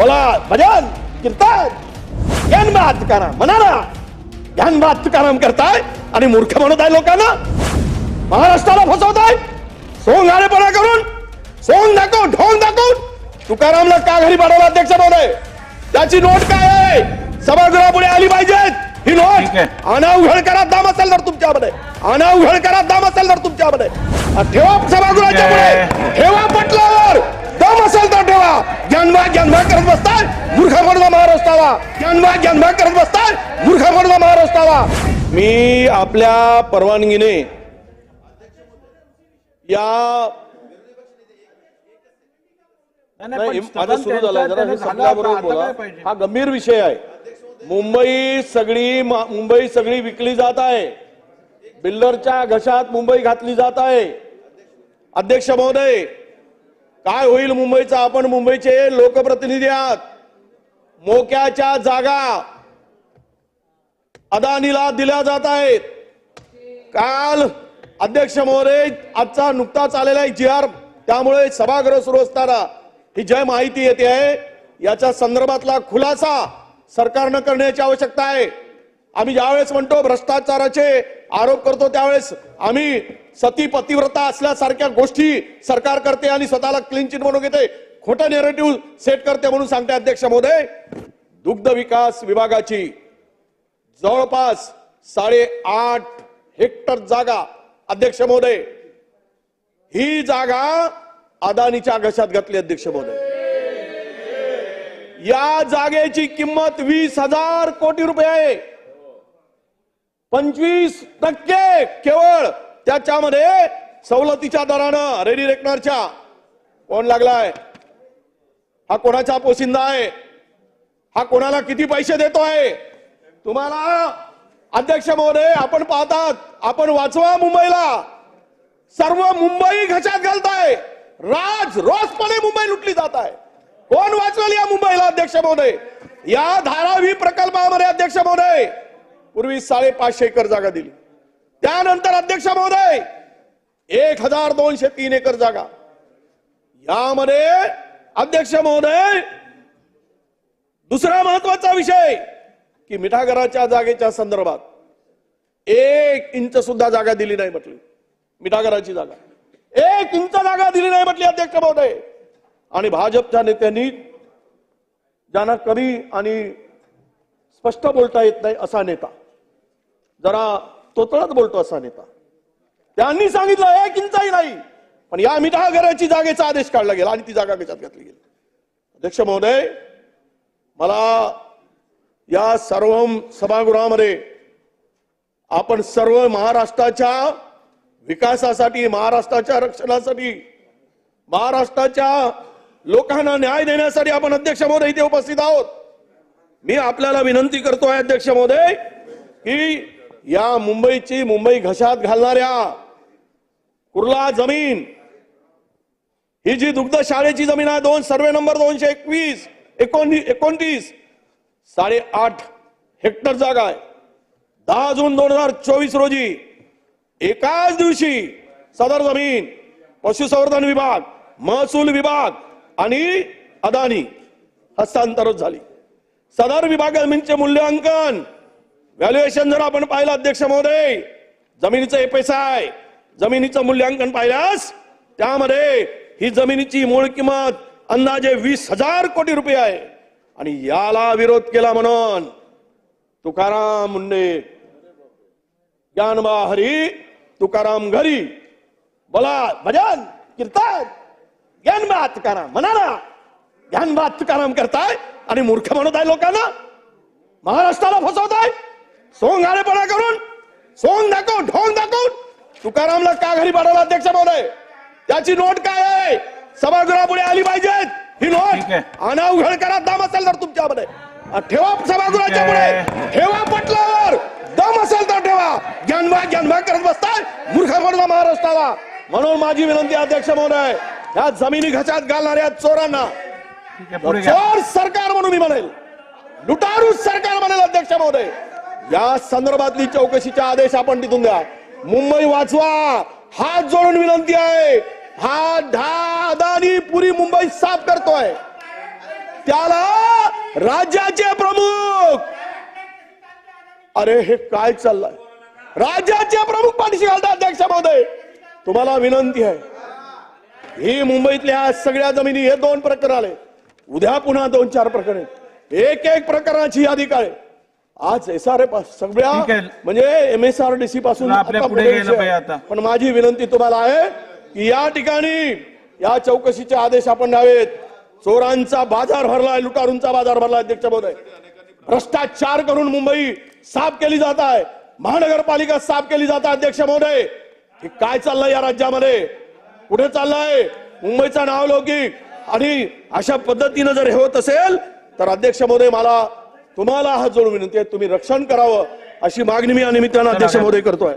बोला भजन कीर्तन ज्ञानबाद तुकाराम म्हणा ना. ज्ञानबाद तुकाराम करताय आणि मूर्ख म्हणत आहे लोकांना. महाराष्ट्राला फसवताय सोंग आलेपणा करून, सोंग दाखवून, ढोंग दाखवून. तुकारामला का घरी पाठवलं अध्यक्ष महोदय? त्याची नोट काय आहे? सभागृहापुढे आली पाहिजेत ही नोट. अनावघड करा दाम असेल तर तुमच्यामध्ये, अनावघड करा दाम असेल तर तुमच्यामध्ये. ठेवा सभागृहाच्या पुढे, ठेवा पटलावर दम असेल तर ठेवा. ज्ञानबाद ज्ञानबाद करत बसताय मूर्ख म्हणून महाराष्ट्राला. ज्ञानबाद ज्ञानबाद करत बसताय मूर्ख म्हणून महाराष्ट्राला. मी आपल्या परवानगीने या माझं सुरू झालं जरा हे संपल्याबरोबर बोला. हा गंभीर विषय आहे. मुंबई सगळी विकली जात आहे. बिल्डरच्या घशात मुंबई घातली जात आहे. अध्यक्ष महोदय, काय होईल मुंबईचा? आपण मुंबईचे लोकप्रतिनिधी आहात. मोक्याच्या जागा अदानीला दिल्या जात आहेत. काल अध्यक्ष महोदय आजचा नुकताच आलेला एक GR, त्यामुळे सभागृह सुरू असताना ही जी माहिती येते आहे याच्या संदर्भातला खुलासा सरकारनं करण्याची आवश्यकता आहे. आम्ही ज्यावेळेस म्हणतो भ्रष्टाचाराचे आरोप करतो त्यावेळेस आम्ही सती पतिव्रता असल्यासारख्या गोष्टी सरकार करते आणि स्वतःला क्लीन चिट म्हणून घेते, खोटं नेरेटिव्ह सेट करते म्हणून सांगते. अध्यक्ष महोदय, दुग्ध विकास विभागाची जवळपास 8.5 हेक्टर जागा, अध्यक्ष महोदय, ही जागा अदानीच्या घशात घातली. अध्यक्ष महोदय, या जागेची किंमत 20,000 कोटी रुपये आहे. 25% केवळ त्याच्यामध्ये सवलतीच्या दरानं रेडी रेकनरच्या. कोण लागलाय? हा कोणाचा पोशिंदा आहे? हा कोणाला किती पैसे देतो आहे? तुम्हाला अध्यक्ष महोदय आपण पाहतात, आपण वाचवा मुंबईला. सर्व मुंबई घशात घालताय. रोजपणे मुंबई लुटली जात आहे. कोण वाचवेल या मुंबईला? अध्यक्ष महोदय, या धारावी प्रकल्पामध्ये अध्यक्ष महोदय पूर्वी 550 एकर जागा दिली. त्यानंतर अध्यक्ष महोदय 1203 एकर जागा. यामध्ये अध्यक्ष महोदय दुसरा महत्वाचा विषय की मिठागराच्या जागेच्या संदर्भात 1 इंच सुद्धा जागा दिली नाही म्हटली. मिठागराची जागा 1 इंच जागा दिली नाही म्हटली अध्यक्ष महोदय. आणि भाजपच्या नेत्यांनी, ज्यांना कमी आणि स्पष्ट बोलता येत नाही असा नेता, जरा तोतळत बोलतो असा नेता, त्यांनी सांगितलं 1 इंचही नाही. पण या मिठागराची जागेचा आदेश काढला गेला आणि ती जागा घशात घातली गेली. अध्यक्ष महोदय, मला या सर्व सभागृहामध्ये आपण सर्व महाराष्ट्राच्या विकासासाठी, महाराष्ट्राच्या रक्षणासाठी, महाराष्ट्राच्या लोकांना न्याय देण्यासाठी आपण अध्यक्ष महोदय इथे उपस्थित आहोत. मी आपल्याला विनंती करतोय अध्यक्ष महोदय की या मुंबई घशात घालणाऱ्या कुर्ला जमीन, ही जी दुग्ध शाळेची जमीन आहे, सर्वे नंबर 221 29 8.5 हेक्टर जागा आहे. 10 जून 2024 रोजी एकाच दिवशी सदर जमीन पशुसंवर्धन विभाग, महसूल विभाग आणि अदानी हस्तांतरित झाली. सदर विभाग जमीनचे मूल्यांकन, व्हॅल्युएशन जर आपण पाहिलं अध्यक्ष महोदय, जमिनीचं FSI, जमिनीचं मूल्यांकन पाहिल्यास त्यामध्ये ही जमिनीची मूळ किंमत अंदाजे 20,000 कोटी रुपये आहे. आणि याला विरोध केला म्हणून तुकाराम मुंडे, ज्ञानबा हरी तुकाराम घरी, बोला भजन कीर्तन ज्ञानबाद तुकाराम म्हणा ना. ज्ञानबाद तुकाराम करताय आणि मूर्ख म्हणत आहे लोकांना. महाराष्ट्राला फसवताय सोंग आलेपणा करून, सोंग दाखवून, ढोंग दाखवून. तुकारामला का घरी पाठवलं अध्यक्ष महोदय? त्याची नोट काय आहे? सभागृहापुढे आली पाहिजेत ही नोट. अनावघड करा दाम असेल तर तुमच्यामध्ये. ठेवा सभागृहाच्या पुढे, ठेवा पटलावर दम असेल तर ठेवा. ज्ञानबाद ज्ञानबाद करत बसताय मूर्ख म्हणून महाराष्ट्राला. म्हणून माझी विनंती अध्यक्ष महोदय, या जमिनी घशात घालणाऱ्या चोरांना चोर सरकार म्हणून मी म्हणेल, लुटारू सरकार म्हणेल अध्यक्ष महोदय. या संदर्भातली चौकशीचा आदेश आपण तिथून द्या. मुंबई वाचवा, हात जोडून विनंती आहे. हा अदानी पुरी मुंबई साफ करतोय, त्याला राज्याचे प्रमुख, अरे हे काय चाललंय? राज्याचे प्रमुख पाठीशी घालतात अध्यक्ष महोदय. तुम्हाला विनंती आहे, ही मुंबईतल्या सगळ्या जमिनी, हे 2 प्रकरण आले, उद्या पुन्हा 2-4 प्रकरण, एक प्रकरणाची यादी काय. आज SRF सगळ्या म्हणजे MSRDC पासून आपल्या पुढे गेलं पाहिजे आता. पण माझी विनंती तुम्हाला आहे की या ठिकाणी या चौकशीचे आदेश आपण द्यावेत. चोरांचा बाजार भरलाय, लुटारूंचा बाजार भरलाय अध्यक्ष महोदय. भ्रष्टाचार करून मुंबई साफ केली जात आहे, महानगरपालिका साफ केली जात आहे अध्यक्ष महोदय. हे काय चाललंय या राज्यामध्ये? कुठे चाललंय मुंबईचा नावलौकिक? आणि अशा पद्धतीनं जर हे होत असेल तर अध्यक्ष महोदय, मला तुम्हाला हात जोडून विनंती आहे, तुम्ही रक्षण करावं अशी मागणी मी या निमित्तानं अध्यक्ष महोदय करतोय.